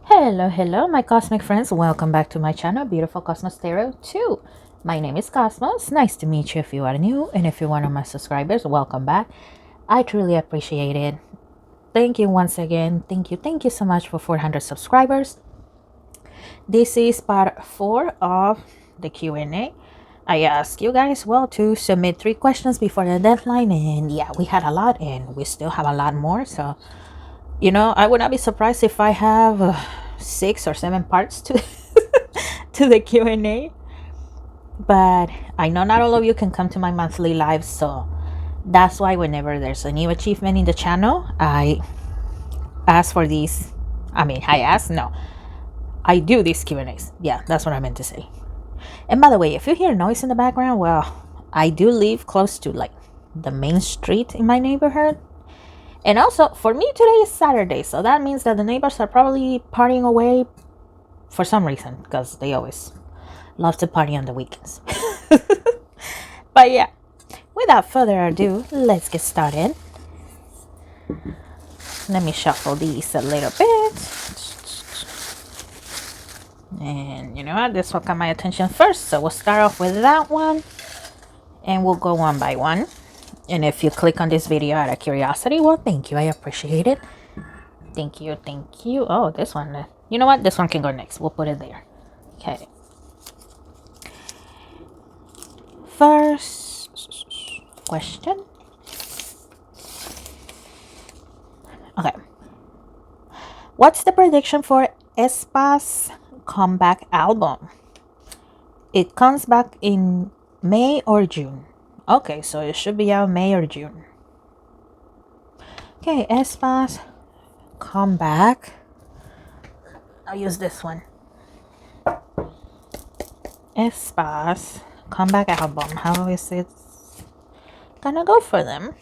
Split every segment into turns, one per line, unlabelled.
Hello, my cosmic friends. Welcome back to my channel, Beautiful Cosmos Tarot 2. My name is Cosmos. Nice to meet you if you are new, and if you're one of my subscribers, welcome back. I truly appreciate it. Thank you once again. Thank you so much for 400 subscribers. This is part 4 of the Q&A. I asked you guys, to submit 3 questions before the deadline, and yeah, we had a lot, and we still have a lot more, so I would not be surprised if I have 6 or 7 parts to to the Q&A. But I know not all of you can come to my monthly lives, so that's why whenever there's a new achievement in the channel, I ask for these. I do these Q&As. Yeah, that's what I meant to say. And by the way, if you hear noise in the background, I do live close to like the main street in my neighborhood. And also, for me, today is Saturday, so that means that the neighbors are probably partying away for some reason, because they always love to party on the weekends. But yeah, without further ado, let's get started. Let me shuffle these a little bit. And you know what? This will get my attention first, so we'll start off with that one. And we'll go one by one. And if you click on this video out of curiosity, well, thank you. I appreciate it. Thank you. Oh, this one. You know what? This one can go next. We'll put it there. Okay. First question. Okay. What's the prediction for aespa's comeback album? It comes back in May or June. Okay, so it should be out May or June. Okay, aespa's comeback. I'll use this one. aespa's comeback album. How is it gonna go for them?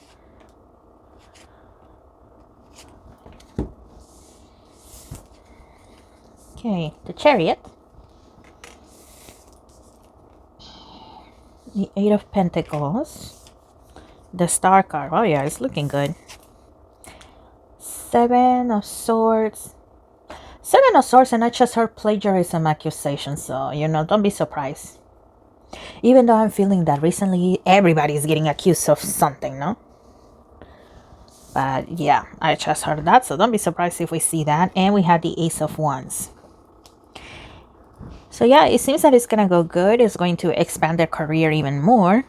Okay, the Chariot. The 8 of Pentacles. The Star card. Oh yeah, it's looking good. 7 of Swords. 7 of Swords, and I just heard plagiarism accusation, so don't be surprised. Even though I'm feeling that recently everybody's getting accused of something, no? But yeah, I just heard that, so don't be surprised if we see that. And we have the Ace of Wands. So yeah, it seems that it's gonna go good. It's going to expand their career even more.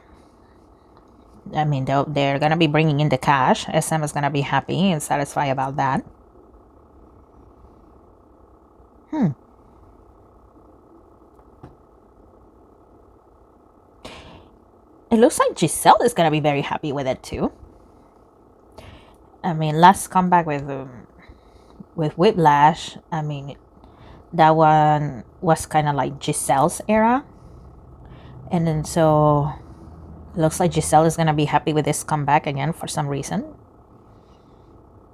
I mean, they're gonna be bringing in the cash. SM is gonna be happy and satisfied about that. It looks like Giselle is gonna be very happy with it too. I mean, last comeback with Whiplash. I mean, that one was kind of like Giselle's era, and then so it looks like Giselle is gonna be happy with this comeback again for some reason.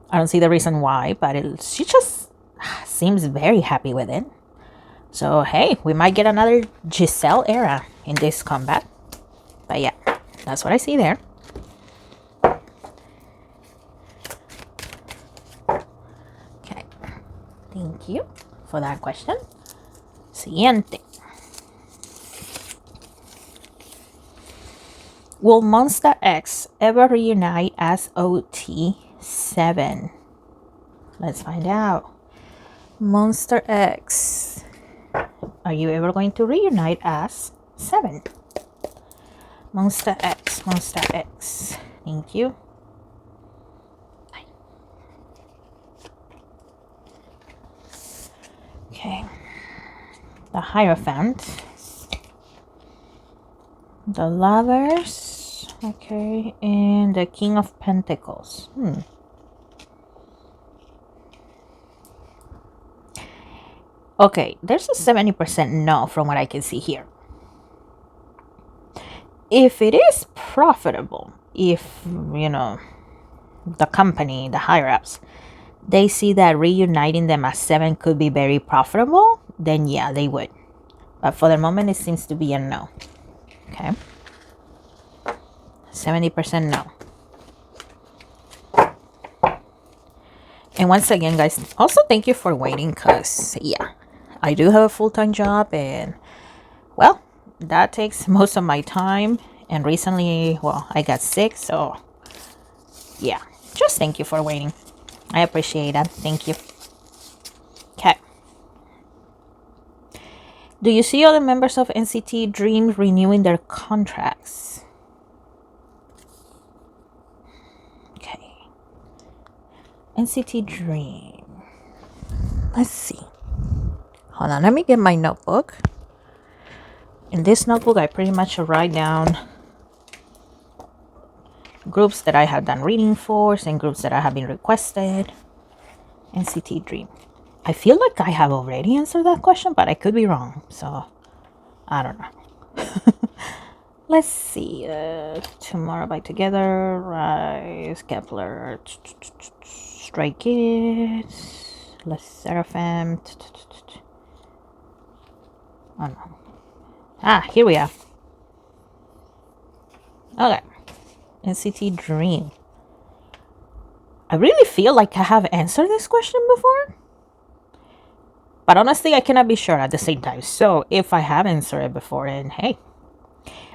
I don't see the reason why, but she just seems very happy with it. So hey, we might get another Giselle era in this comeback. But yeah, that's what I see there. Okay, thank you for that question. Siguiente. Will Monster X ever reunite as OT7? Let's find out. Monster X, are you ever going to reunite as 7? Monster X. Thank you. Okay. The Hierophant. The Lovers. Okay. And the King of Pentacles. Okay. There's a 70% no from what I can see here. If it is profitable, if, the company, the higher-ups, they see that reuniting them as 7 could be very profitable, then yeah, they would. But for the moment, it seems to be a no. Okay. 70% no. And once again, guys, also thank you for waiting, because, yeah, I do have a full-time job, and, well, that takes most of my time. And recently, well, I got sick, so, yeah, just thank you for waiting. I appreciate that. Thank you. Okay. Do you see other members of NCT Dream renewing their contracts? Okay. NCT Dream. Let's see. Hold on, let me get my notebook. In this notebook, I pretty much write down groups that I have done reading for and groups that I have been requested. NCT Dream. I feel like I have already answered that question, but I could be wrong. So, I don't know. Let's see. Tomorrow by Together, Rise, Kepler, Stray Kids, Les Seraphim. Oh no. Ah, here we are. Okay. NCT Dream. I really feel like I have answered this question before, but honestly, I cannot be sure at the same time. So if I have answered it before, then hey,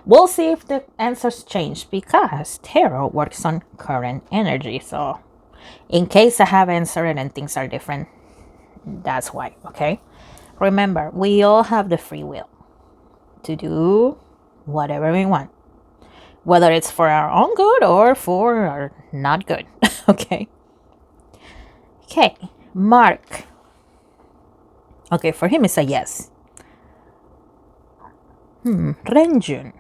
we'll see if the answers change, because tarot works on current energy. So in case I have answered it and things are different, that's why, okay? Remember, we all have the free will to do whatever we want, whether it's for our own good or for our not good. Okay. Okay. Mark. Okay, for him it's a yes. Renjun.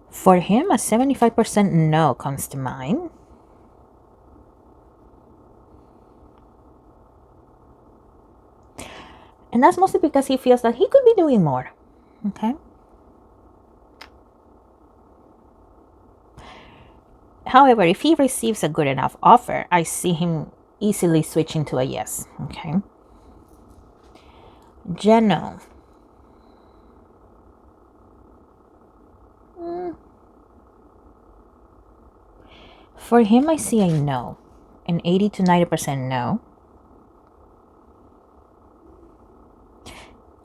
For him, a 75% no comes to mind. And that's mostly because he feels that he could be doing more. Okay. However, if he receives a good enough offer, I see him easily switching to a yes. Okay. Geno. For him, I see a no. An 80 to 90% no.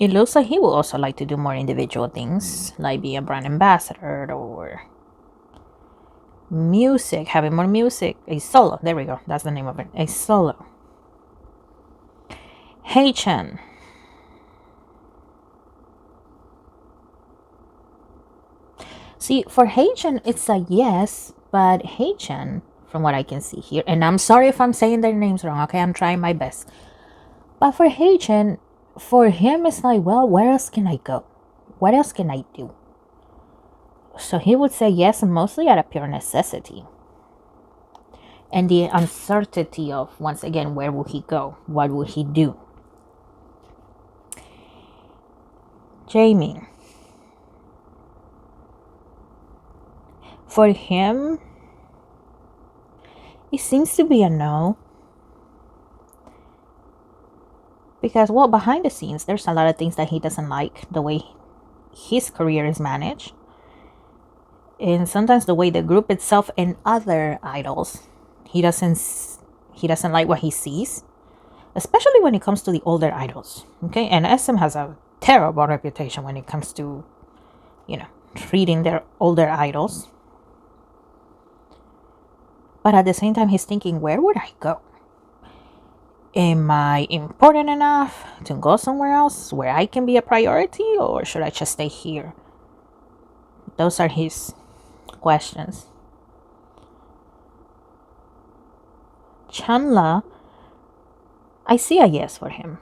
It looks like he will also like to do more individual things, like be a brand ambassador or music, having more music. A solo. There we go. That's the name of it. A solo. Hei-chan. See, for Hei-chan, it's a yes, but Hei-chan, from what I can see here, and I'm sorry if I'm saying their names wrong, okay? I'm trying my best. But for Hei-chan, for him, it's like, well, where else can I go? What else can I do? So he would say yes, mostly out of pure necessity. And the uncertainty of, once again, where will he go? What will he do? Jamie. For him, it seems to be a no. Because, well, behind the scenes, there's a lot of things that he doesn't like, the way his career is managed. And sometimes the way the group itself and other idols, he doesn't like what he sees, especially when it comes to the older idols. Okay, and SM has a terrible reputation when it comes to, treating their older idols. But at the same time, he's thinking, where would I go? Am I important enough to go somewhere else where I can be a priority, or should I just stay here? Those are his questions. Chanla, I see a yes for him.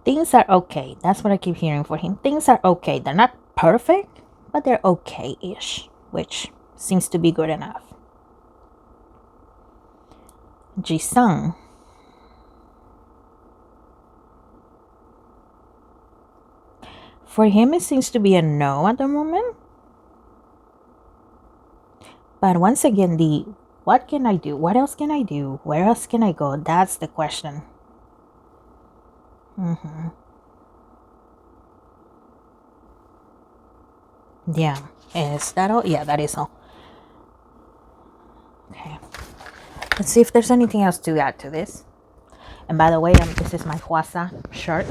Things are okay. That's what I keep hearing for him. Things are okay. They're not perfect, but they're okay-ish, which seems to be good enough. Jisung. For him, it seems to be a no at the moment. But once again, what can I do? What else can I do? Where else can I go? That's the question. Yeah. Is that all? Yeah, that is all. Okay. Let's see if there's anything else to add to this. And by the way, this is my Huasa shirt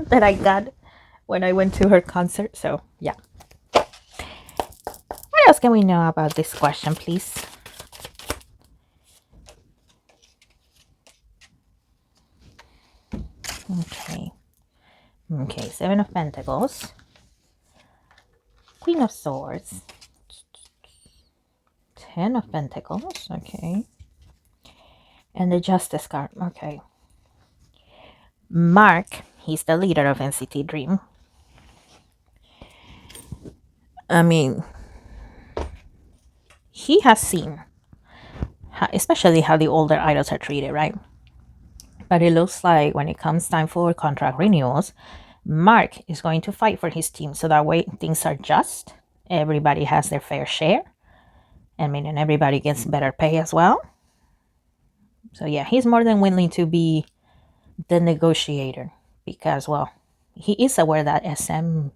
that I got when I went to her concert. So, yeah. What else can we know about this question, please? Okay. Okay, Seven of Pentacles. Queen of Swords. Ten of Pentacles. Okay. And the Justice card. Okay. Mark, he's the leader of NCT Dream. I mean, he has seen, especially how the older idols are treated, right? But it looks like when it comes time for contract renewals, Mark is going to fight for his team so that way things are just. Everybody has their fair share. I mean, and everybody gets better pay as well. So yeah, he's more than willing to be the negotiator because, well, he is aware that SM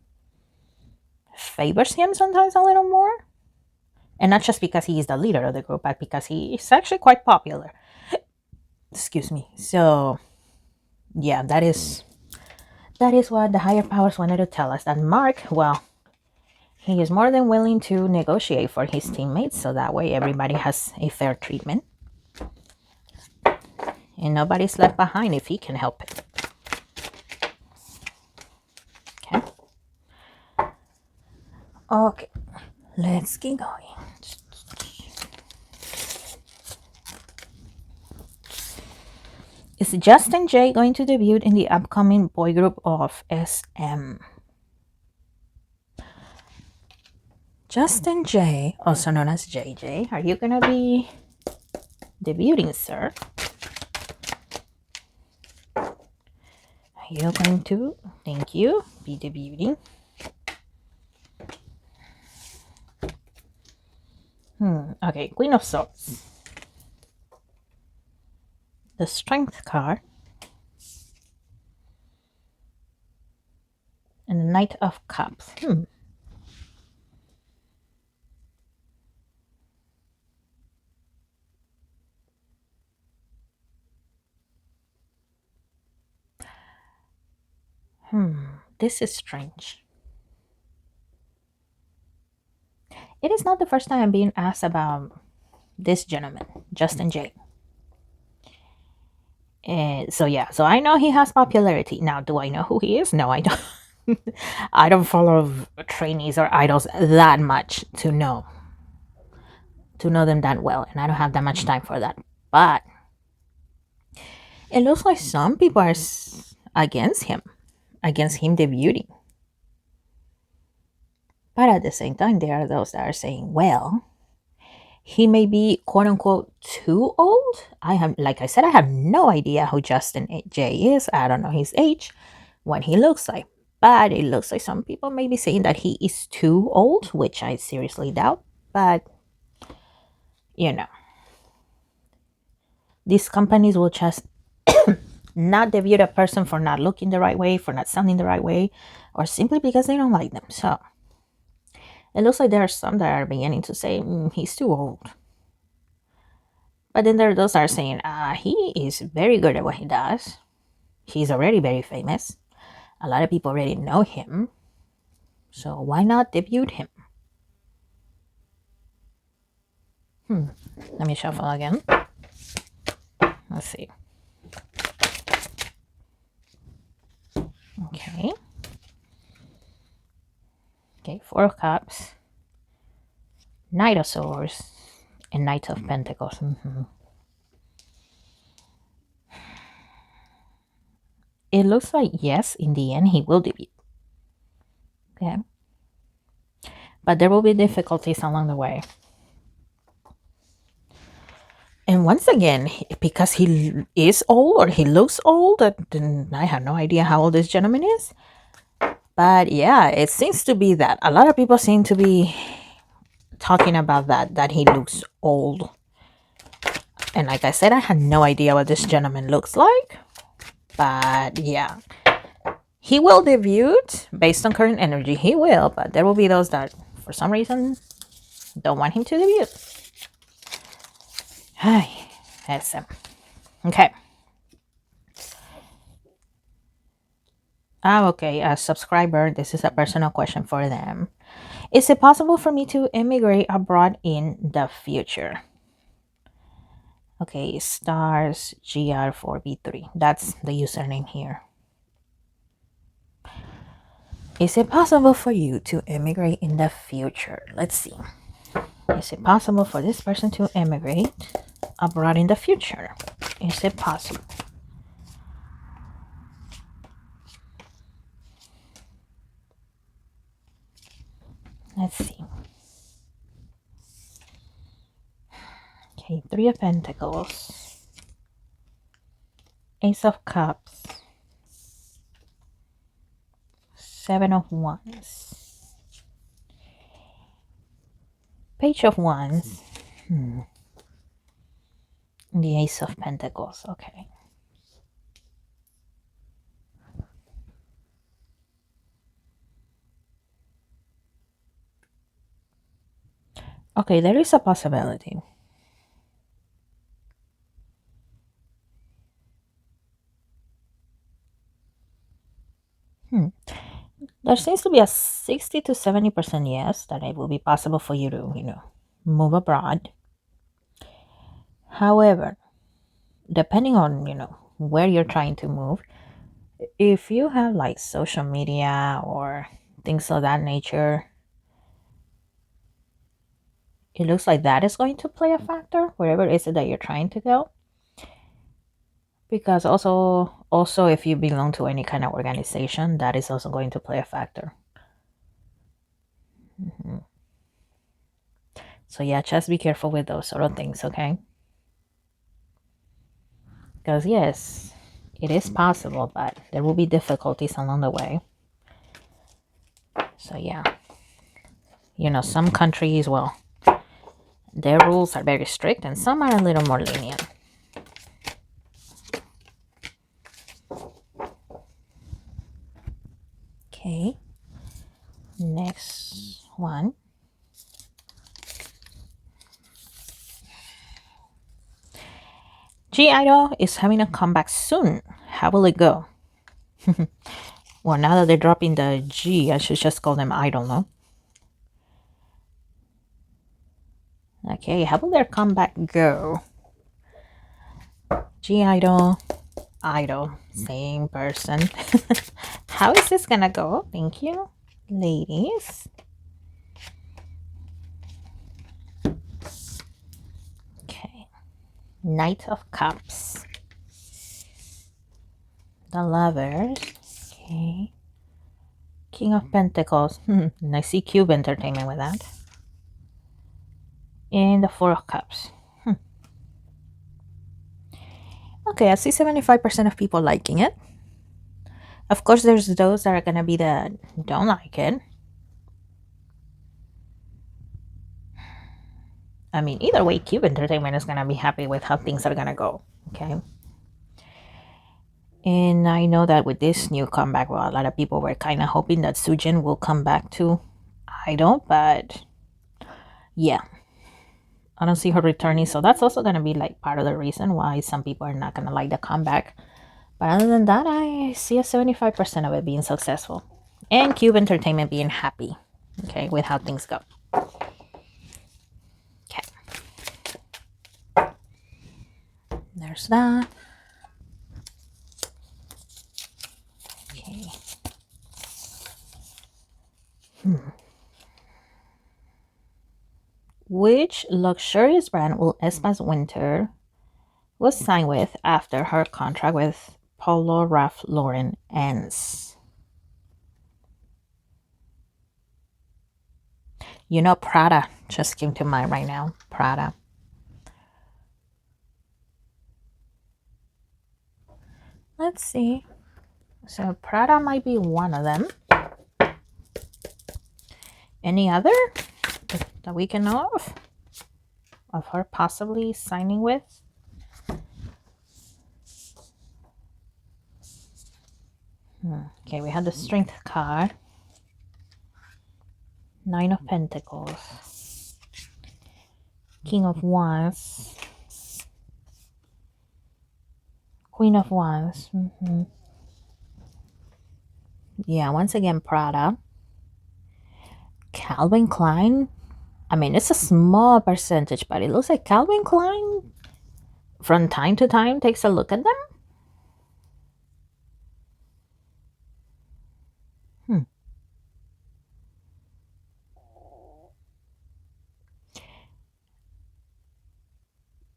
favors him sometimes a little more. And not just because he is the leader of the group, but because he is actually quite popular. Excuse me. So, yeah, that is what the higher powers wanted to tell us. That Mark, well, he is more than willing to negotiate for his teammates, so that way everybody has a fair treatment. And nobody's left behind if he can help it. Okay. Okay. Let's keep going. Is Justin J going to debut in the upcoming boy group of SM? Justin J, also known as JJ, are you going to be debuting, sir? Are you going to, thank you, be debuting? Okay, Queen of Swords. The Strength card. And the Knight of Cups. This is strange. It is not the first time I'm being asked about this gentleman, Justin J. So yeah, so I know he has popularity. Now, do I know who he is? No, I don't. I don't follow trainees or idols that much to know them that well, and I don't have that much time for that. But it looks like some people are against him debuting. But at the same time, there are those that are saying, well, he may be quote unquote too old. Like I said, I have no idea who Justin J is. I don't know his age, what he looks like. But it looks like some people may be saying that he is too old, which I seriously doubt. But, you know, these companies will just not debut a person for not looking the right way, for not sounding the right way, or simply because they don't like them. So it looks like there are some that are beginning to say he's too old. But then there are those that are saying he is very good at what he does. He's already very famous. A lot of people already know him. So why not debut him? Let me shuffle again. Let's see. Okay. Okay, Four of Cups, Knight of Swords, and Knight of Pentacles. It looks like, yes, in the end, he will debut. Okay. But there will be difficulties along the way. And once again, because he is old or he looks old, I have no idea how old this gentleman is. But yeah, it seems to be that. A lot of people seem to be talking about that he looks old. And like I said, I had no idea what this gentleman looks like. But yeah, he will debut based on current energy. He will, but there will be those that for some reason, don't want him to debut. Hi, SM. Okay. Okay, a subscriber, this is a personal question for them. Is it possible for me to immigrate abroad in the future? Okay, stars GR4B3. That's the username here. Is it possible for you to immigrate in the future? Let's see. Is it possible for this person to immigrate abroad in the future? Is it possible? Let's see. Okay, Three of Pentacles, Ace of Cups, Seven of Wands, Page of Wands, the Ace of Pentacles. Okay. Okay, there is a possibility. There seems to be a 60 to 70% yes that it will be possible for you to, move abroad. However, depending on, where you're trying to move, if you have like social media or things of that nature, it looks like that is going to play a factor wherever it is that you're trying to go. Because also if you belong to any kind of organization, that is also going to play a factor. So yeah, just be careful with those sort of things, okay? Because yes, it is possible, but there will be difficulties along the way. So yeah, some countries, well, their rules are very strict and some are a little more lenient. Okay, next one. G-Idol is having a comeback soon. How will it go? Well, now that they're dropping the G, I should just call them Idol, no? Okay, how will their comeback go? G-Idol, Idol, same person. How is this gonna go? Thank you, ladies. Okay, Knight of Cups, the Lovers. Okay, King of Pentacles. And I see Cube Entertainment with that. And the Four of Cups. Okay, I see 75% of people liking it. Of course, there's those that are gonna be that don't like it. I mean, either way, Cube Entertainment is gonna be happy with how things are gonna go. Okay. And I know that with this new comeback, well, a lot of people were kind of hoping that Sujin will come back to Idol, but yeah, I don't see her returning. So that's also going to be like part of the reason why some people are not going to like the comeback. But other than that, I see a 75% of it being successful and Cube Entertainment being happy, okay, with how things go. Okay. There's that. Okay. Which luxurious brand will Espa's Winter was signed with after her contract with Polo Ralph Lauren ends? Prada just came to mind right now. Prada. Let's see. So Prada might be one of them. Any other that we can know of her possibly signing with? Okay, we had the Strength card. Nine of Pentacles. King of Wands. Queen of Wands. Yeah, once again, Prada. Calvin Klein. I mean, it's a small percentage, but it looks like Calvin Klein from time to time takes a look at them.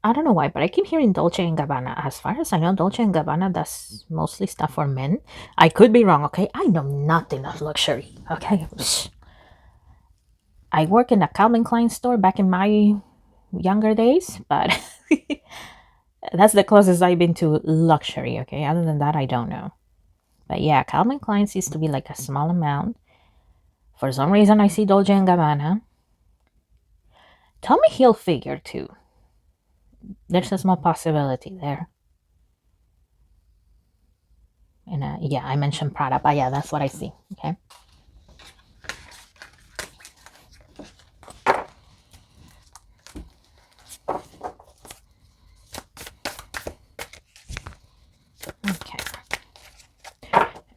I don't know why, but I keep hearing Dolce and Gabbana. As far as I know, Dolce and Gabbana does mostly stuff for men. I could be wrong, okay? I know nothing of luxury, okay? I work in a Calvin Klein store back in my younger days, but that's the closest I've been to luxury, okay? Other than that, I don't know. But yeah, Calvin Klein seems to be like a small amount. For some reason, I see Dolce and Gabbana. Tommy Hilfiger too. There's a small possibility there. And yeah, I mentioned Prada, but yeah, that's what I see. Okay. Okay.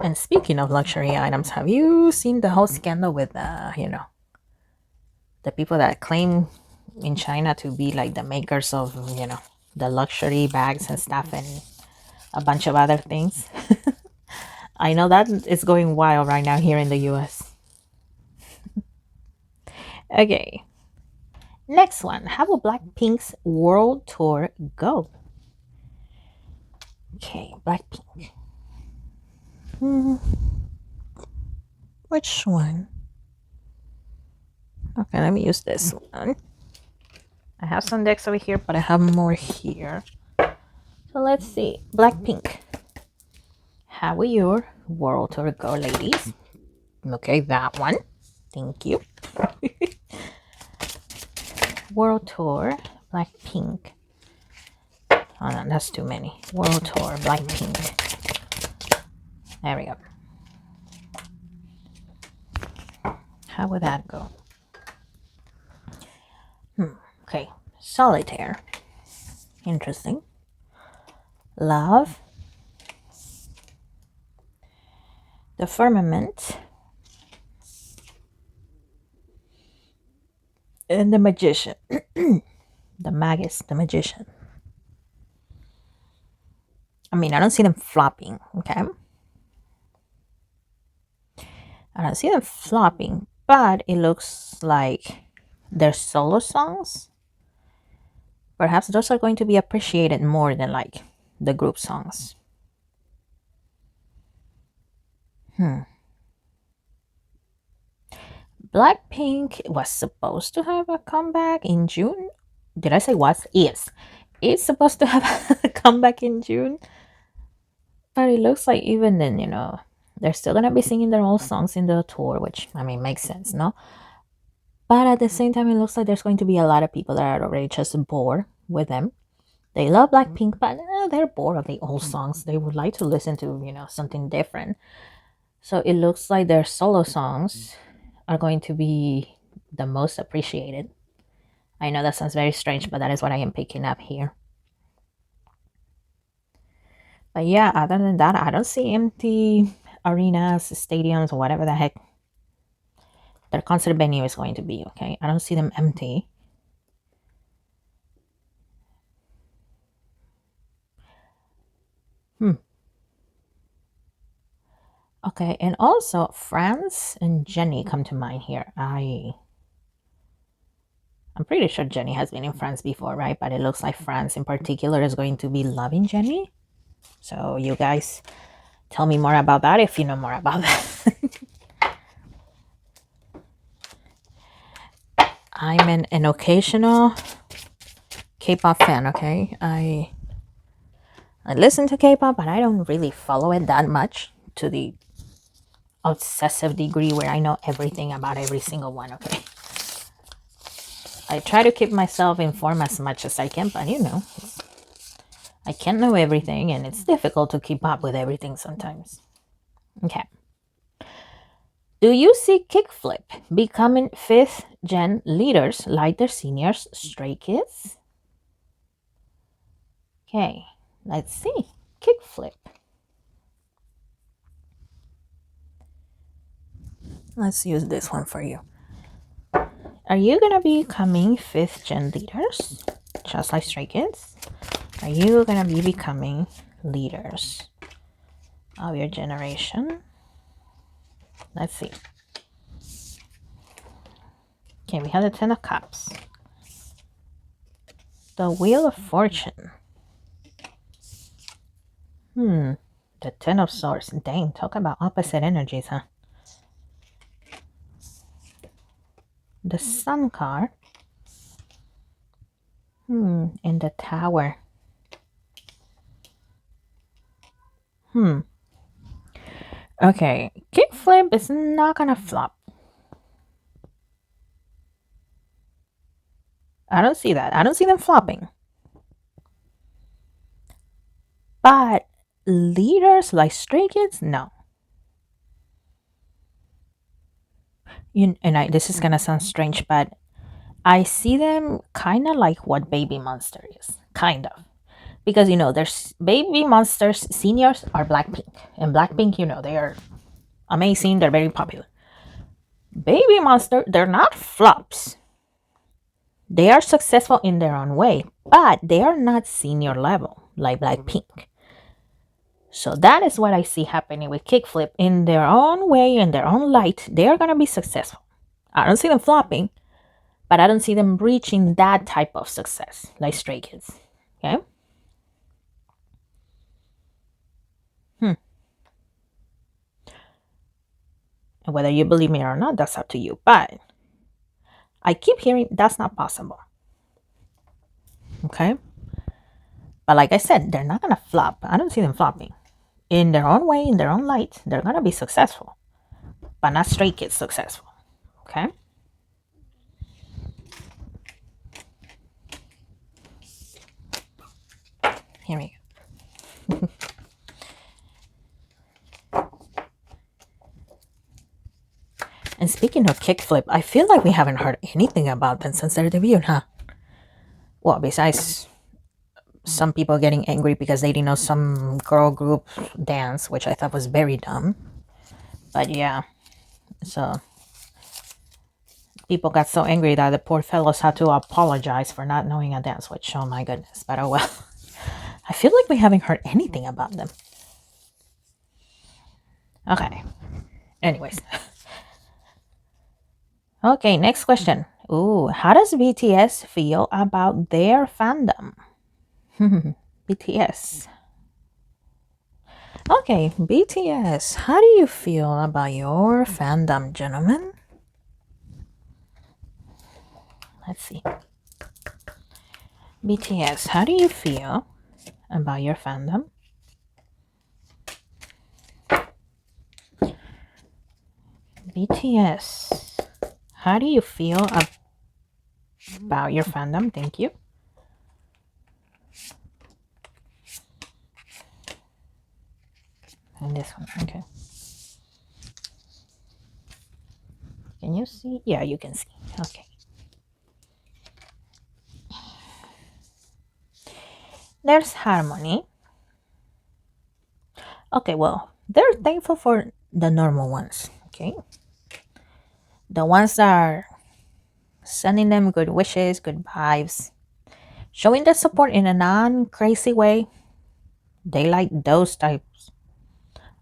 And speaking of luxury items, have you seen the whole scandal with the people that claim in China to be like the makers of, the luxury bags and stuff and a bunch of other things? I know that is going wild right now here in the US. Okay. Next one. How will Blackpink's world tour go? Okay, Blackpink. Which one? Okay, let me use this one. I have some decks over here, but I have more here. So let's see. Blackpink. How will your world tour go, ladies? Okay, that one. Thank you. World tour, Blackpink. Oh no, that's too many. World tour, Blackpink. There we go. How would that go? Okay, Solitaire. Interesting. Love. The Firmament. And the Magician. The Magus, the Magician. I mean, I don't see them flopping, okay? I don't see them flopping, but it looks like their solo songs. Perhaps those are going to be appreciated more than like the group songs. Blackpink was supposed to have a comeback in June. Did I say was? Yes. It's supposed to have a comeback in June. But it looks like even then, they're still going to be singing their old songs in the tour, which, I mean, makes sense, no? But at the same time, it looks like there's going to be a lot of people that are already just bored with them. They love Blackpink, but they're bored of the old songs. They would like to listen to, something different. So it looks like their solo songs are going to be the most appreciated. I know that sounds very strange, but that is what I am picking up here. But yeah, other than that, I don't see empty arenas, stadiums, or whatever the heck their concert venue is going to be, okay? I don't see them empty. Okay, and also France and Jenny come to mind here. I'm pretty sure Jenny has been in France before, right? But it looks like France in particular is going to be loving Jenny. So you guys tell me more about that if you know more about that. I'm an occasional K-pop fan, okay? I listen to K-pop, but I don't really follow it that much to the obsessive degree where I know everything about every single one, okay? I try to keep myself informed as much as I can, but I can't know everything, and it's difficult to keep up with everything sometimes. Okay. Do you see Kickflip becoming fifth gen leaders like their seniors, Stray Kids? Okay, let's see. Kickflip. Let's use this one for you. Are you gonna be becoming fifth gen leaders, just like Stray Kids? Are you gonna be becoming leaders of your generation? Let's see. Okay, we have the Ten of Cups. The Wheel of Fortune. The Ten of Swords. Dang, talk about opposite energies, huh? The Sun card. And the Tower. Okay, Kickflip is not gonna flop. I don't see that. I don't see them flopping. But leaders like Stray Kids, no. This is gonna sound strange, but I see them kind of like what Baby Monster is, kind of, because there's Baby Monsters seniors are Blackpink, and Blackpink, they are amazing. They're very popular. Baby Monster, they're not flops. They are successful in their own way, but they are not senior level like Blackpink. So that is what I see happening with Kickflip. In their own way, in their own light, they are gonna be successful. I don't see them flopping, but I don't see them reaching that type of success like Stray Kids. Okay. And whether you believe me or not, that's up to you. But I keep hearing that's not possible. Okay. But like I said, they're not gonna flop. I don't see them flopping. In their own way, in their own light, they're gonna be successful. But not Stray Kids successful. Okay. Here we go. And speaking of Kickflip, I feel like we haven't heard anything about them since their debut, huh? Well, besides some people getting angry because they didn't know some girl group dance, which I thought was very dumb. But yeah, so people got so angry that the poor fellows had to apologize for not knowing a dance, which, oh my goodness, but oh well. I feel like we haven't heard anything about them. Okay. Anyways. Okay, next question. Ooh, how does BTS feel about their fandom? BTS. Okay, BTS, how do you feel about your fandom, gentlemen? Let's see. BTS, how do you feel about your fandom? BTS, how do you feel about your fandom? Thank you. And this one, okay. Can you see? Yeah, you can see. Okay. There's Harmony. Okay, well, they're thankful for the normal ones, okay? The ones that are sending them good wishes, good vibes, showing their support in a non-crazy way. They like those types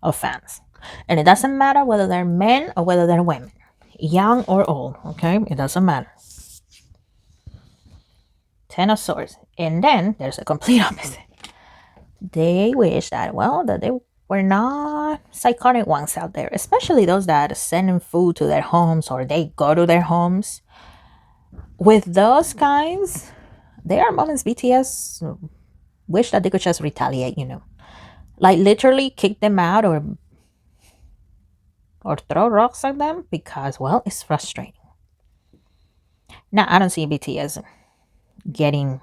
of fans. And it doesn't matter whether they're men or whether they're women, young or old, okay? It doesn't matter. Ten of Swords. And then there's a complete opposite. They wish that, well, that they were not psychotic ones out there, especially those that send food to their homes or they go to their homes. With those guys, there are moments BTS wish that they could just retaliate, like literally kick them out or throw rocks at them because, well, it's frustrating. Now, I don't see BTS getting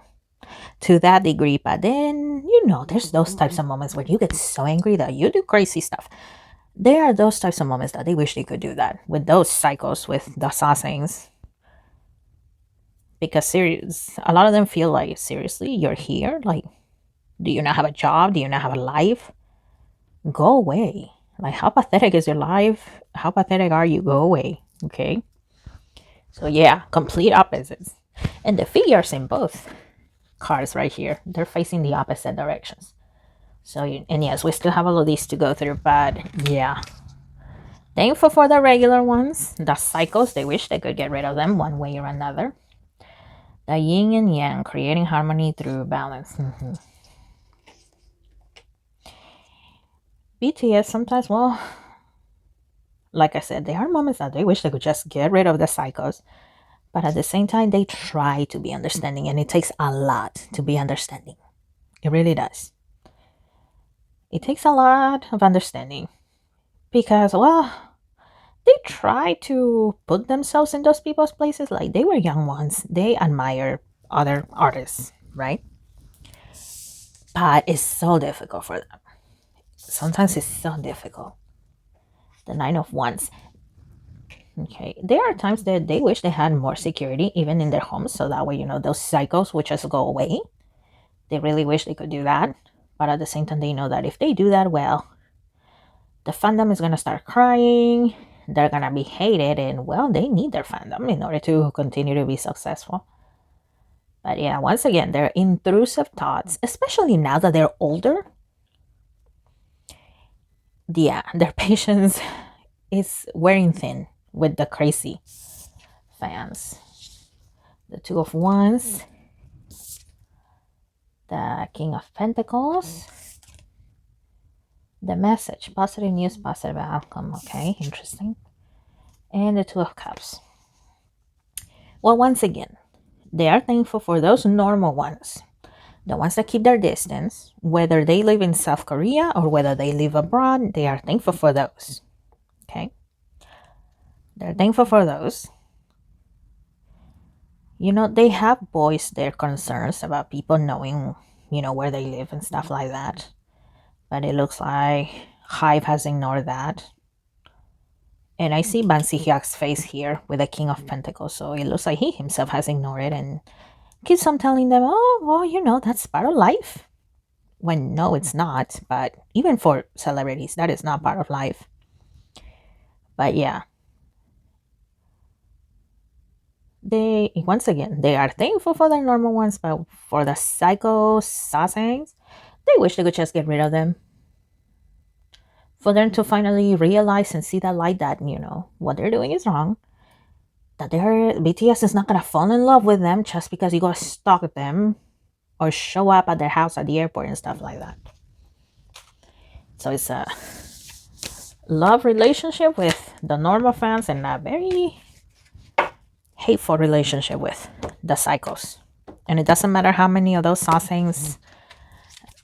to that degree, but then, there's those types of moments where you get so angry that you do crazy stuff. There are those types of moments that they wish they could do that with those cycles, with the sasaengs. Because serious, a lot of them feel like, seriously, you're here? Like, do you not have a job? Do you not have a life? Go away. Like, how pathetic is your life? How pathetic are you? Go away. Okay. So, yeah, complete opposites. And the figures in both cards right here, they're facing the opposite directions. So, and yes, we still have all of these to go through, but yeah. Thankful for the regular ones, the cycles, they wish they could get rid of them one way or another. The yin and yang, creating harmony through balance. BTS sometimes, well, like I said, there are moments that they wish they could just get rid of the cycles, but at the same time, they try to be understanding, and it takes a lot to be understanding. It really does. It takes a lot of understanding because, well, they try to put themselves in those people's places. Like, they were young ones, they admire other artists, right? But it's so difficult for them. Sometimes it's so difficult. The Nine of Wands. Okay, there are times that they wish they had more security even in their homes, so that way, those cycles would just go away. They really wish they could do that, but at the same time, they know that if they do that, well, the fandom is going to start crying, they're going to be hated, and well, they need their fandom in order to continue to be successful. But yeah, once again, their intrusive thoughts, especially now that they're older, yeah, their patience is wearing thin with the crazy fans. The Two of Wands, the King of Pentacles, the message, positive news, positive outcome. Okay, interesting. And the Two of Cups. Well, once again, they are thankful for those normal ones, the ones that keep their distance, whether they live in South Korea or whether they live abroad. They are thankful for those. Okay, they're thankful for those. They have voiced their concerns about people knowing, where they live and stuff like that. But it looks like Hive has ignored that. And I see Ban Si-hyuk's face here with the King of Pentacles. So it looks like he himself has ignored it and keeps on telling them, oh, well, that's part of life. When no, it's not. But even for celebrities, that is not part of life. But yeah. Once again, they are thankful for their normal ones, but for the psycho sasaengs, they wish they could just get rid of them. For them to finally realize and see that light that, what they're doing is wrong. That their BTS is not gonna fall in love with them just because you go stalk them or show up at their house at the airport and stuff like that. So it's a love relationship with the normal fans and a very hateful relationship with the cycles. And it doesn't matter how many of those sasaengs,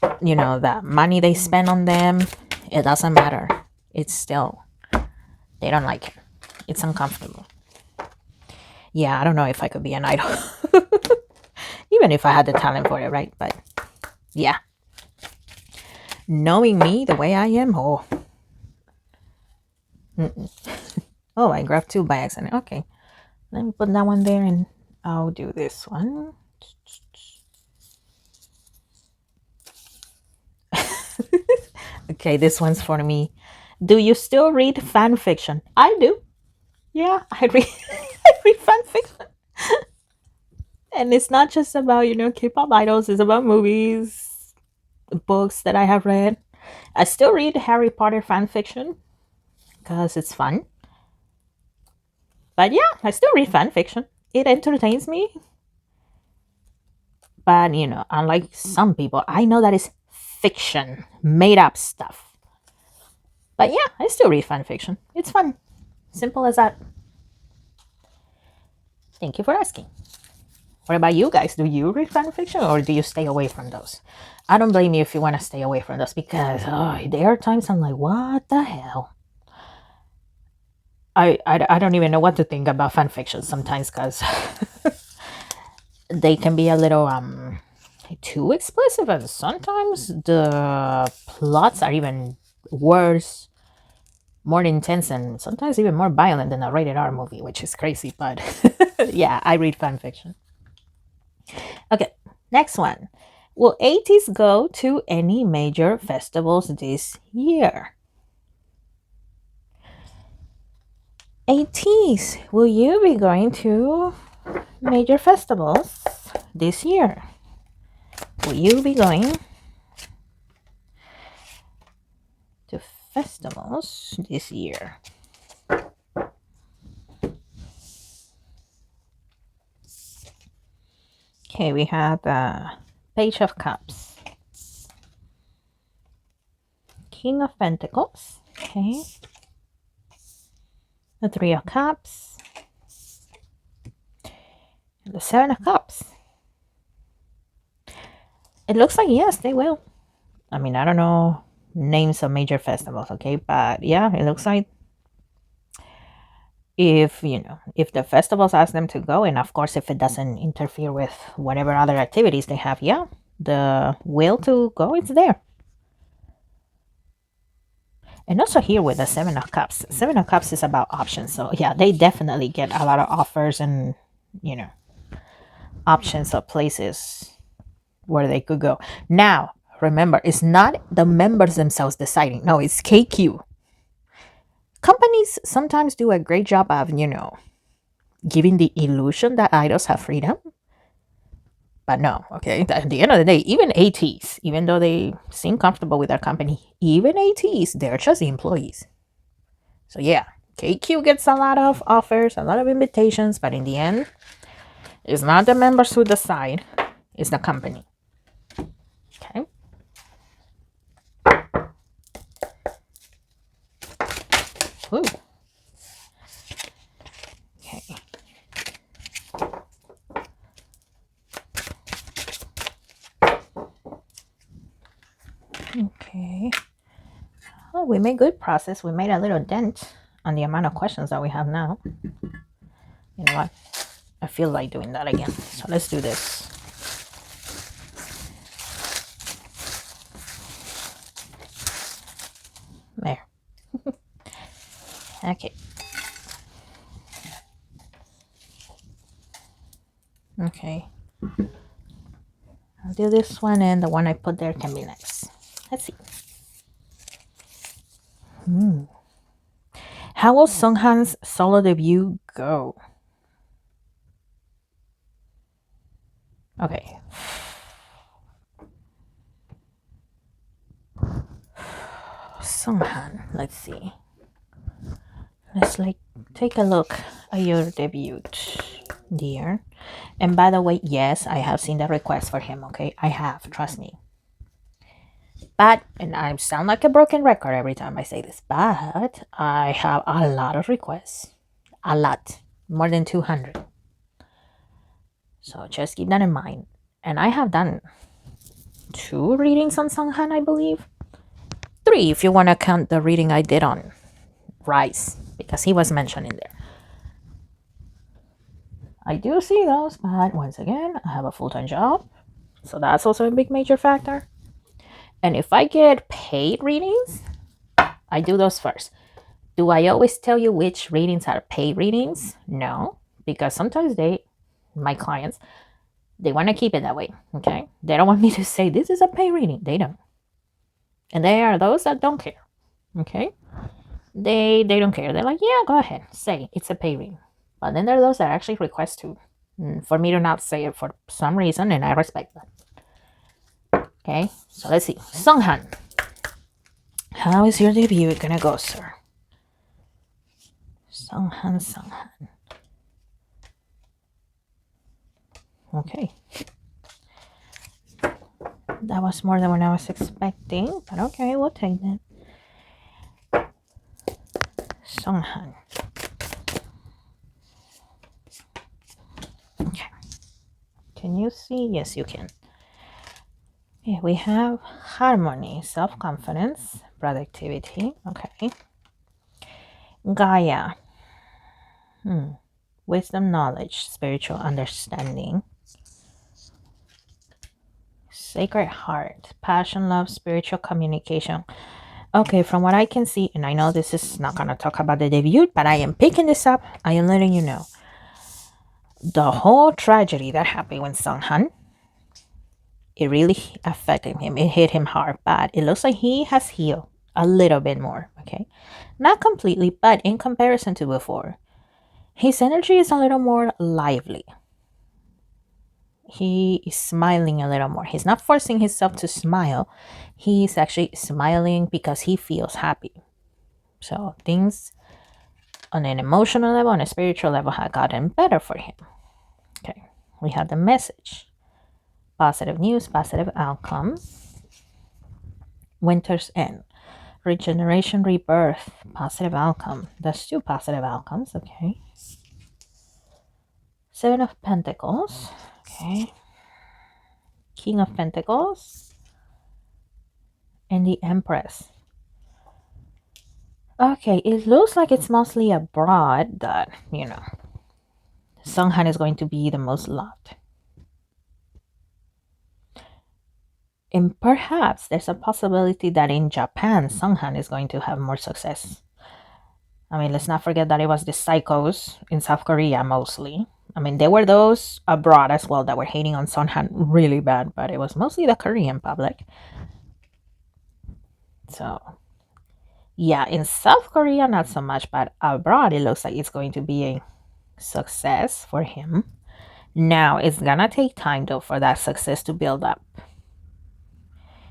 the money they spend on them, it doesn't matter. It's still, they don't like it. It's uncomfortable. Yeah, I don't know if I could be an idol. Even if I had the talent for it, right? But yeah. Knowing me the way I am, oh. Oh, I grabbed two by accident. Okay. Let me put that one there and I'll do this one. Okay, this one's for me. Do you still read fan fiction? I do. Yeah, I read I read fan fiction. And it's not just about, K-pop idols, it's about movies, books that I have read. I still read Harry Potter fan fiction because it's fun. But yeah, I still read fan fiction. It entertains me. But, unlike some people, I know that it's fiction, made up stuff. But yeah, I still read fan fiction. It's fun. Simple as that. Thank you for asking. What about you guys? Do you read fan fiction or do you stay away from those? I don't blame you if you want to stay away from those because there are times I'm like, what the hell? I don't even know what to think about fan fiction sometimes because they can be a little too explicit, and sometimes the plots are even worse more intense and sometimes even more violent than a rated R movie, which is crazy. But yeah, I read fan fiction. Okay, next one. Will 80s go to any major festivals this year? 80s, will you be going to major festivals this year? Will you be going to festivals this year? Okay, we have the Page of Cups, King of Pentacles, okay, the Three of Cups, and the Seven of Cups. It looks like yes, they will. I mean, I don't know names of major festivals, okay, but yeah, it looks like if if the festivals ask them to go, and of course if it doesn't interfere with whatever other activities they have, yeah, the will to go is there. And also here with the Seven of Cups is about options, so yeah, they definitely get a lot of offers and options of places where they could go. Now remember, it's not the members themselves deciding. No, it's KQ. Companies sometimes do a great job of giving the illusion that idols have freedom. But no, okay, at the end of the day, even ATs, even though they seem comfortable with their company, even ATs, they're just employees. So yeah, KQ gets a lot of offers, a lot of invitations, but in the end, it's not the members who decide, it's the company. Okay. Ooh. Okay. Okay. Oh, we made good progress. We made a little dent on the amount of questions that we have now. You know what? I feel like doing that again. So let's do this. There. Okay. Okay. I'll do this one, and the one I put there can be next. Let's see. How will Sunghan's solo debut go? Okay. Sunghan, let's see. Let's take a look at your debut, dear. And by the way, yes, I have seen the request for him, okay? I have, trust me. But, and I sound like a broken record every time I say this, but I have a lot of requests. A lot. More than 200. So just keep that in mind. And I have done 2 readings on Sunghan, I believe. 3 if you want to count the reading I did on Rice, because he was mentioned in there. I do see those, but once again, I have a full-time job, so that's also a big major factor. And if I get paid readings, I do those first. Do I always tell you which readings are paid readings? No, because sometimes my clients, they want to keep it that way, okay? They don't want me to say this is a paid reading. They don't. And there are those that don't care, okay? They don't care. They're like, yeah, go ahead, say it's a paid reading. But then there are those that actually request for me to not say it for some reason, and I respect that. Okay, so let's see. Sunghan, how is your debut gonna go, sir? Sunghan. Okay. That was more than what I was expecting, but okay, we'll take that. Sunghan. Okay. Can you see? Yes, you can. Okay, we have harmony, self-confidence, productivity. Okay. Gaia. Wisdom, knowledge, spiritual understanding. Sacred heart, passion, love, spiritual communication. Okay, from what I can see, and I know this is not going to talk about the debut, but I am picking this up. I am letting you know. The whole tragedy that happened with Sunghan, it really affected him. It hit him hard, but it looks like he has healed a little bit more, okay? Not completely, but in comparison to before, his energy is a little more lively. He is smiling a little more. He's not forcing himself to smile. He's actually smiling because he feels happy. So things on an emotional level, on a spiritual level, have gotten better for him. Okay, we have the message. Positive news, positive outcome. Winter's end. Regeneration, rebirth, positive outcome. That's two positive outcomes, okay. Seven of Pentacles, okay. King of Pentacles. And the Empress. Okay, it looks like it's mostly abroad that, Sunghan is going to be the most loved. And perhaps there's a possibility that in Japan, Sunghan is going to have more success. I mean, let's not forget that it was the psychos in South Korea mostly. I mean, there were those abroad as well that were hating on Sunghan really bad, but it was mostly the Korean public. So, yeah, in South Korea, not so much, but abroad, it looks like it's going to be a success for him. Now, it's gonna take time though for that success to build up.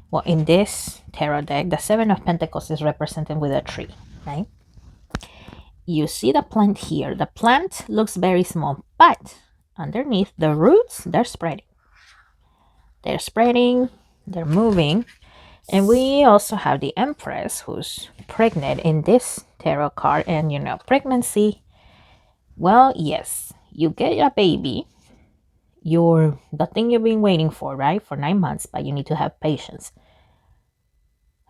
Well, in this tarot deck, the Seven of Pentacles is represented with a tree, right? You see the plant here. The plant looks very small, but underneath the roots, they're spreading. They're spreading, they're moving. And we also have the Empress who's pregnant in this tarot card. And pregnancy, well, yes, you get a baby. You're the thing you've been waiting for, right? For 9 months, but you need to have patience.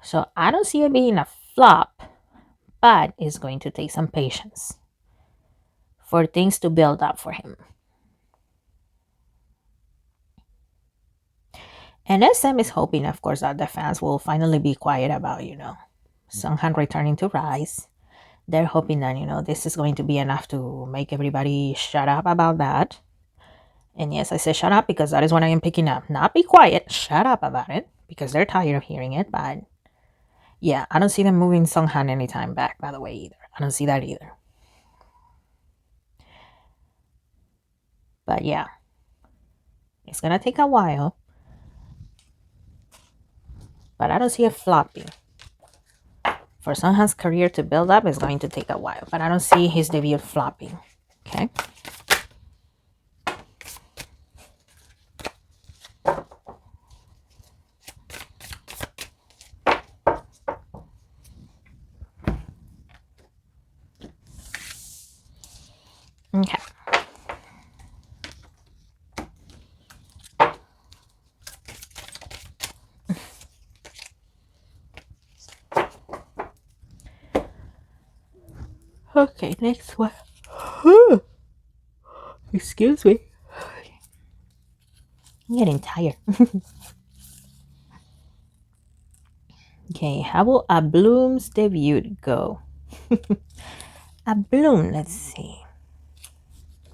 So I don't see it being a flop, but it's going to take some patience for things to build up for him. And SM is hoping, of course, that the fans will finally be quiet about, Sunghan returning to Rise. They're hoping that, this is going to be enough to make everybody shut up about that. And yes, I say shut up because that is what I am picking up. Not be quiet, shut up about it because they're tired of hearing it. But yeah, I don't see them moving Sunghan anytime back, by the way, either. I don't see that either. But yeah, it's going to take a while. But I don't see it flopping. For Sunghan's career to build up is going to take a while. But I don't see his debut flopping. Okay. Okay. Okay, next one. Excuse me. I'm getting tired. Okay, how will a Bloom's debut go? A Bloom, let's see.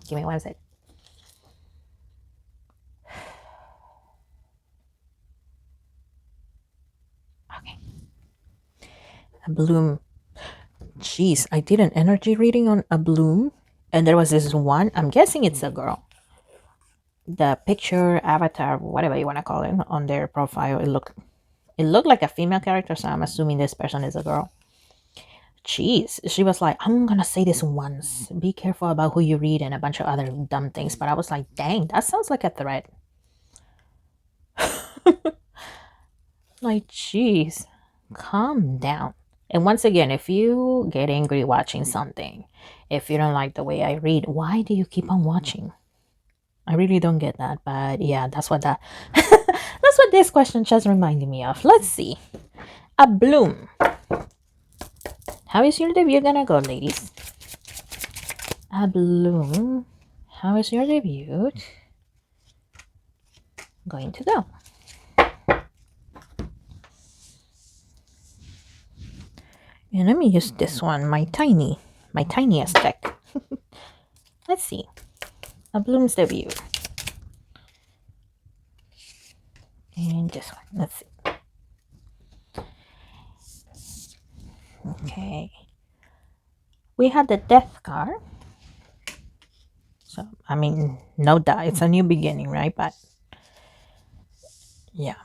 Give me one sec. Okay. A Bloom. Jeez, I did an energy reading on a Bloom, and there was this one. I'm guessing it's a girl. The picture, avatar, whatever you want to call it, on their profile, it looked like a female character, so I'm assuming this person is a girl. Jeez, she was like, I'm gonna say this once. Be careful about who you read and a bunch of other dumb things. But I was like, dang, that sounds like a threat. Like, jeez, calm down. And once again, if you get angry watching something, if you don't like the way I read, why do you keep on watching? I really don't get that. But yeah, that's what that's what this question just reminded me of. Let's see. A Bloom. How is your debut gonna go, ladies? A Bloom. How is your debut going to go? And let me use this one, my tiniest deck. Let's see. A Bloom's debut. And this one. Let's see. Okay. We had the Death card. So, I mean, no doubt, it's a new beginning, right? But, yeah.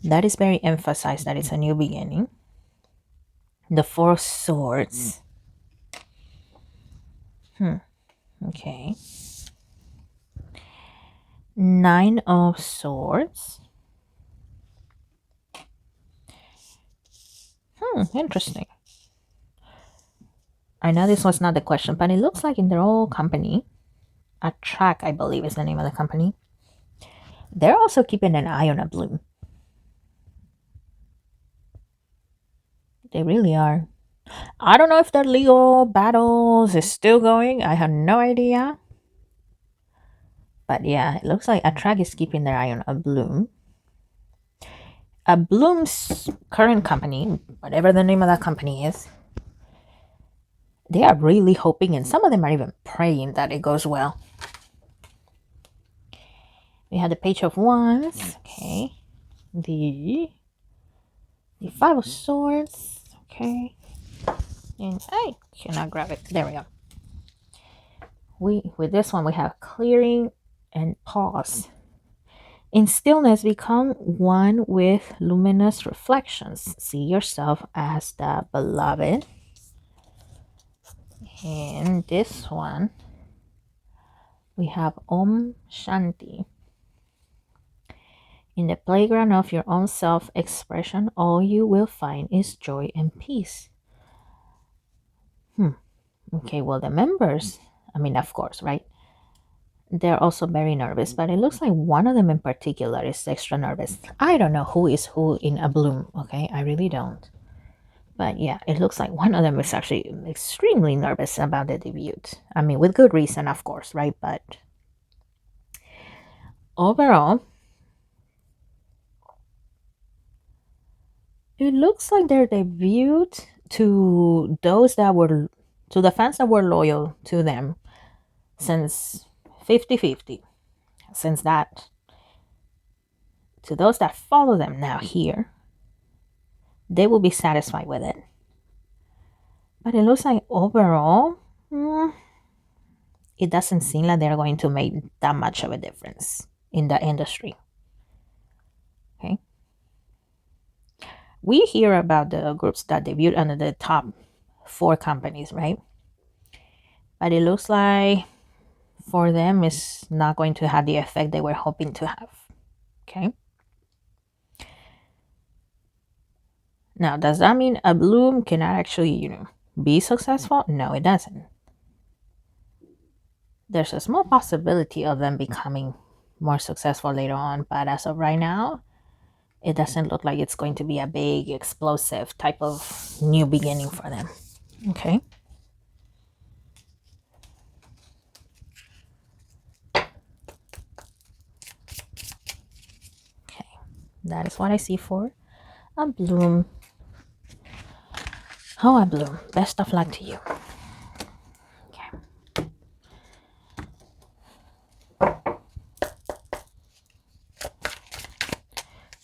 That is very emphasized that it's a new beginning. The Four of Swords. Okay. Nine of Swords. Interesting. I know this was not the question, but it looks like in their old company, a track, I believe is the name of the company, they're also keeping an eye on a Bloom. They really are. I don't know if the legal battles is still going. I have no idea. But yeah, it looks like a track is keeping their eye on a Bloom. A Bloom's current company, whatever the name of that company is, they are really hoping, and some of them are even praying that it goes well. We had the Page of Wands, okay. The Five of Swords, okay. And I cannot grab it. There we go. With this one we have clearing and pause. In stillness, become one with luminous reflections. See yourself as the beloved. And this one, we have Om Shanti. In the playground of your own self-expression, all you will find is joy and peace. Okay, well, the members, I mean, of course, right? They're also very nervous, but it looks like one of them in particular is extra nervous. I don't know who is who in a Bloom, okay? I really don't. But yeah, it looks like one of them is actually extremely nervous about the debut. I mean, with good reason, of course, right? But overall, it looks like their debut to the fans that were loyal to them since 50-50. Since that, to those that follow them now here, they will be satisfied with it. But it looks like overall, it doesn't seem like they're going to make that much of a difference in the industry. Okay. We hear about the groups that debut under the top 4 companies, right? But it looks like for them it's not going to have the effect they were hoping to have. Okay. Now, does that mean a Bloom cannot actually, be successful? No, it doesn't. There's a small possibility of them becoming more successful later on, but as of right now, it doesn't look like it's going to be a big, explosive type of new beginning for them. Okay. Okay. That is what I see for a Bloom. Oh, a Bloom. Best of luck to you. Okay.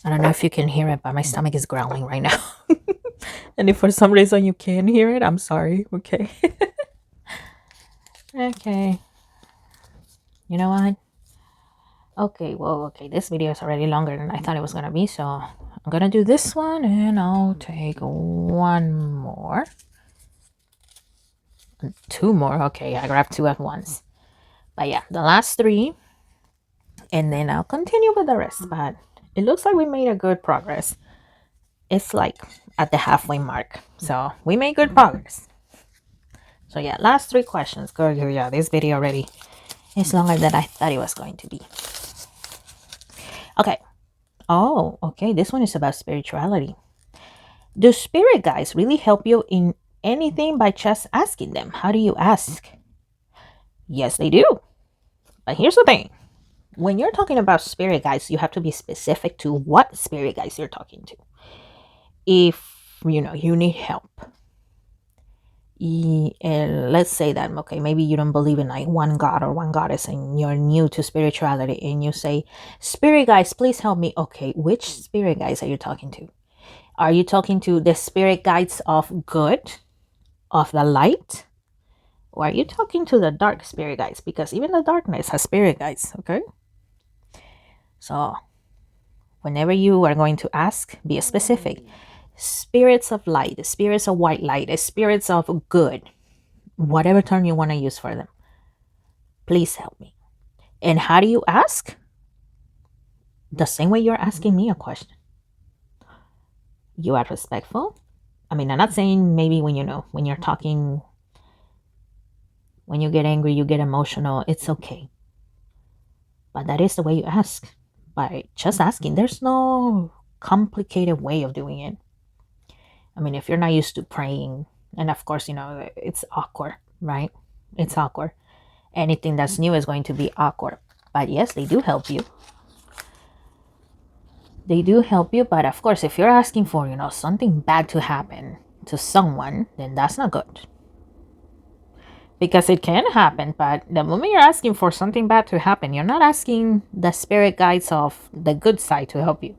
I don't know if you can hear it, but my stomach is growling right now. And if for some reason you can hear it, I'm sorry. Okay. Okay. You know what? Okay, well, okay, this video is already longer than I thought it was gonna be, so I'm gonna do this one and I'll take one more. 2 more. Okay, I grabbed 2 at once. But yeah, the last 3, and then I'll continue with the rest. But it looks like we made a good progress. It's like at the halfway mark, so we made good progress. So yeah, last 3 questions. Girl, yeah, this video already is longer than I thought it was going to be. Okay. Oh, okay, this one is about spirituality. Do spirit guides really help you in anything by just asking them? How do you ask? Yes, they do. But here's the thing. When you're talking about spirit guides, you have to be specific to what spirit guides you're talking to. If, you need help. And let's say that, okay, maybe you don't believe in like one god or one goddess and you're new to spirituality and you say, spirit guides, please help me. Okay, which spirit guides are you talking to? Are you talking to the spirit guides of good, of the light? Or are you talking to the dark spirit guides? Because even the darkness has spirit guides, okay? So whenever you are going to ask, be specific. Spirits of light, spirits of white light, spirits of good, whatever term you want to use for them, please help me. And how do you ask? The same way you're asking me a question. You are respectful. I mean, I'm not saying maybe when when you're talking, when you get angry, you get emotional, it's okay. But that is the way you ask. By just asking, there's no complicated way of doing it. I mean, if you're not used to praying, and of course, it's awkward, right? It's awkward. Anything that's new is going to be awkward. But yes, they do help you. They do help you, but of course, if you're asking for, something bad to happen to someone, then that's not good. Because it can happen, but the moment you're asking for something bad to happen, you're not asking the spirit guides of the good side to help you.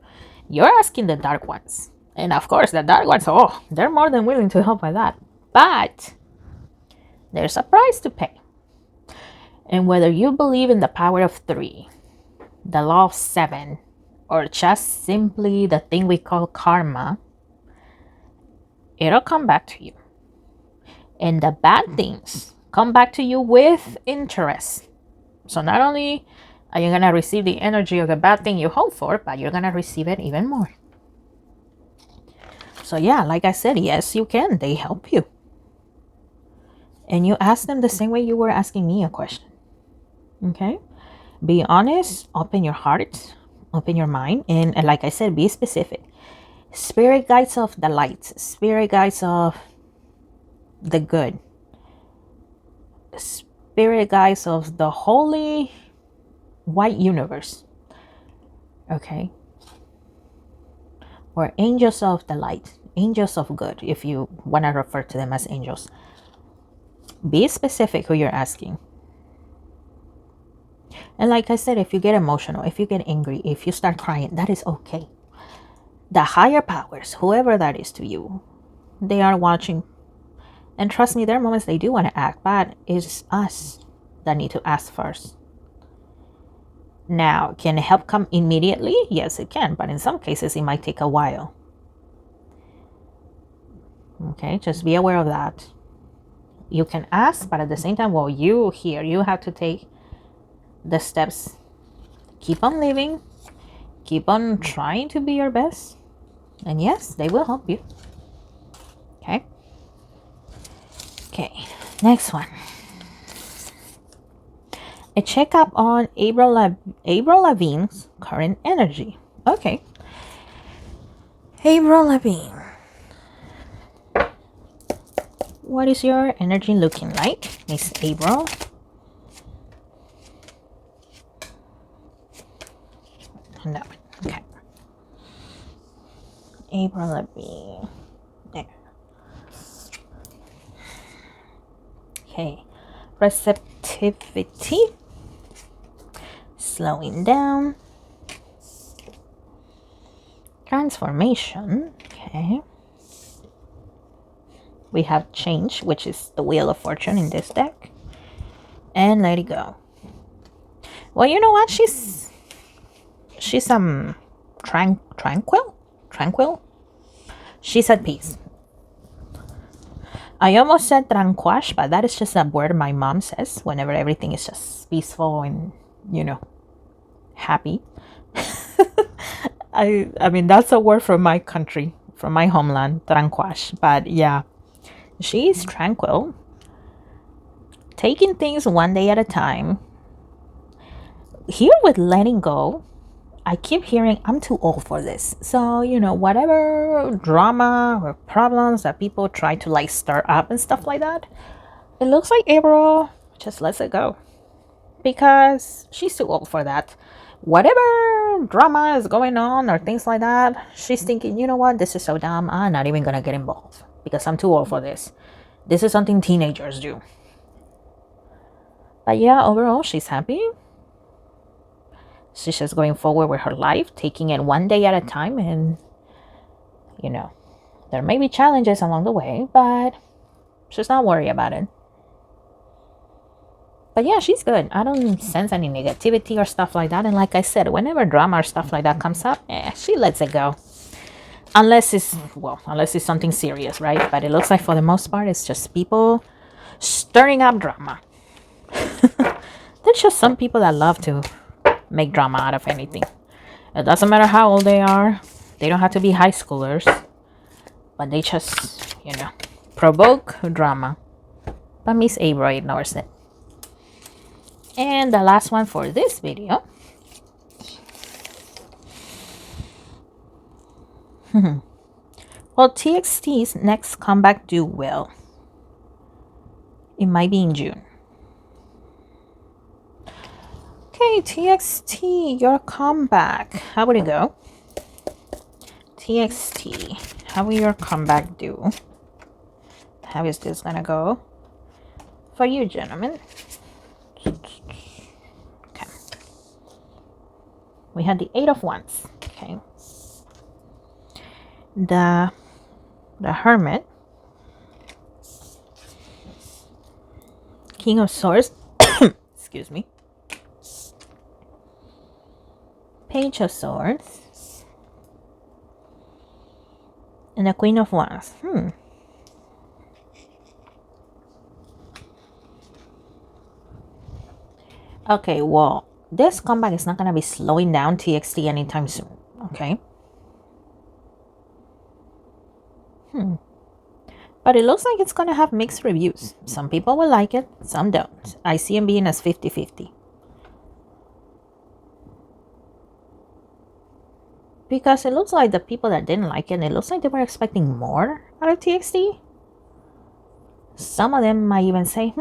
You're asking the dark ones. And of course, the dark ones, oh, they're more than willing to help with that. But there's a price to pay. And whether you believe in the power of three, the law of seven, or just simply the thing we call karma, it'll come back to you. And the bad things come back to you with interest. So not only are you going to receive the energy of the bad thing you hope for, but you're going to receive it even more. So yeah, like I said, yes, you can. They help you. And you ask them the same way you were asking me a question. Okay? Be honest, open your heart, open your mind, and like I said, be specific. Spirit guides of the light, spirit guides of the good, spirit guides of the holy white universe. Okay? Or angels of the light, angels of good, if you want to refer to them as angels. Be specific who you're asking. And like I said, if you get emotional, if you get angry, if you start crying, that is okay. The higher powers, whoever that is to you, they are watching. And trust me, there are moments they do want to act, but it's us that need to ask first. Now, can help come immediately? Yes, it can, but in some cases, it might take a while. Okay, just be aware of that. You can ask, but at the same time, you have to take the steps. Keep on living, keep on trying to be your best, and yes, they will help you. Okay, next one. A checkup on Avril Lavigne's current energy. Okay, Avril Lavigne, what is your energy looking like, Miss Avril? No. Okay. Avril Lavigne. There. Okay. Receptivity. Slowing down. Transformation. Okay. We have change, which is the Wheel of Fortune in this deck. And let it go. Well, you know what? She's tranquil. She's at peace. I almost said tranquash, but that is just a word my mom says whenever everything is just peaceful and happy. I mean, that's a word from my country, from my homeland, tranquash. But yeah, she's tranquil, taking things one day at a time. Here with letting go, I keep hearing I'm too old for this. So, whatever drama or problems that people try to stir up and stuff like that, it looks like April just lets it go. Because she's too old for that. Whatever drama is going on or things like that, she's thinking, you know what, this is so dumb, I'm not even going to get involved because I'm too old for this. This is something teenagers do. But yeah, overall, she's happy. She's just going forward with her life, taking it one day at a time. And, you know, there may be challenges along the way, but she's not worried about it. But yeah, she's good. I don't sense any negativity or stuff like that. And like I said, whenever drama or stuff like that comes up, she lets it go. Unless it's something serious, right? But it looks like for the most part, it's just people stirring up drama. There's just some people that love to make drama out of anything. It doesn't matter how old they are. They don't have to be high schoolers. But they just, provoke drama. But Miss Abra ignores it. And the last one for this video. Well, TXT's next comeback due will. It might be in June. Okay, TXT, your comeback. How would it go? TXT, how will your comeback do? How is this gonna go for you, gentlemen? Okay. We had the 8 of Wands. Okay. The Hermit. King of Swords. Excuse me. Page of Swords. And the Queen of Wands. Okay, well, this comeback is not going to be slowing down TXT anytime soon, okay? But it looks like it's going to have mixed reviews. Some people will like it, some don't. I see them being as 50-50. Because it looks like the people that didn't like it, it looks like they were expecting more out of TXT. Some of them might even say,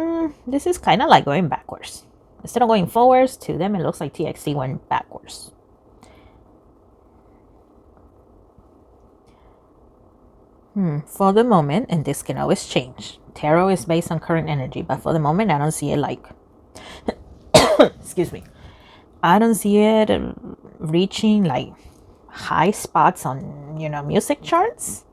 this is kind of like going backwards. Instead of going forwards, to them it looks like TXT went backwards. For the moment, and this can always change. Tarot is based on current energy, but for the moment, I don't see it like... excuse me. I don't see it reaching like high spots on, music charts.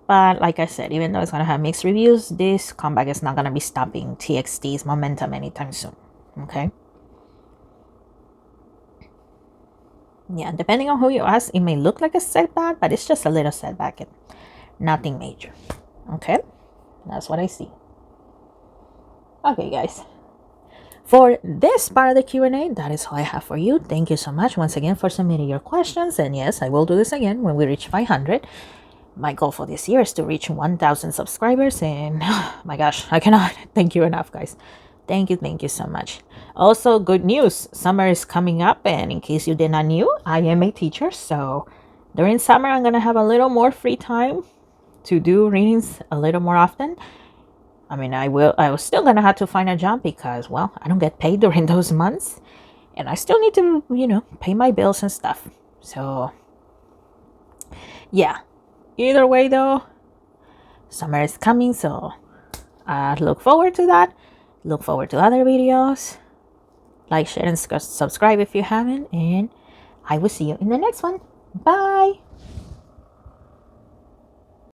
But like I said, even though it's going to have mixed reviews, this comeback is not going to be stopping TXT's momentum anytime soon. Okay? Yeah, depending on who you ask, it may look like a setback, but it's just a little setback and nothing major. Okay? That's what I see. Okay, guys. For this part of the Q&A, that is all I have for you. Thank you so much once again for submitting your questions. And yes, I will do this again when we reach 500. My goal for this year is to reach 1,000 subscribers. And oh my gosh, I cannot thank you enough, guys. Thank you so much. Also, good news. Summer is coming up. And in case you did not know, I am a teacher. So during summer, I'm going to have a little more free time to do readings a little more often. I mean, I was still going to have to find a job because, well, I don't get paid during those months. And I still need to, pay my bills and stuff. So, yeah. Either way, though, summer is coming. So, look forward to that. Look forward to other videos. Like, share, and subscribe if you haven't. And I will see you in the next one. Bye.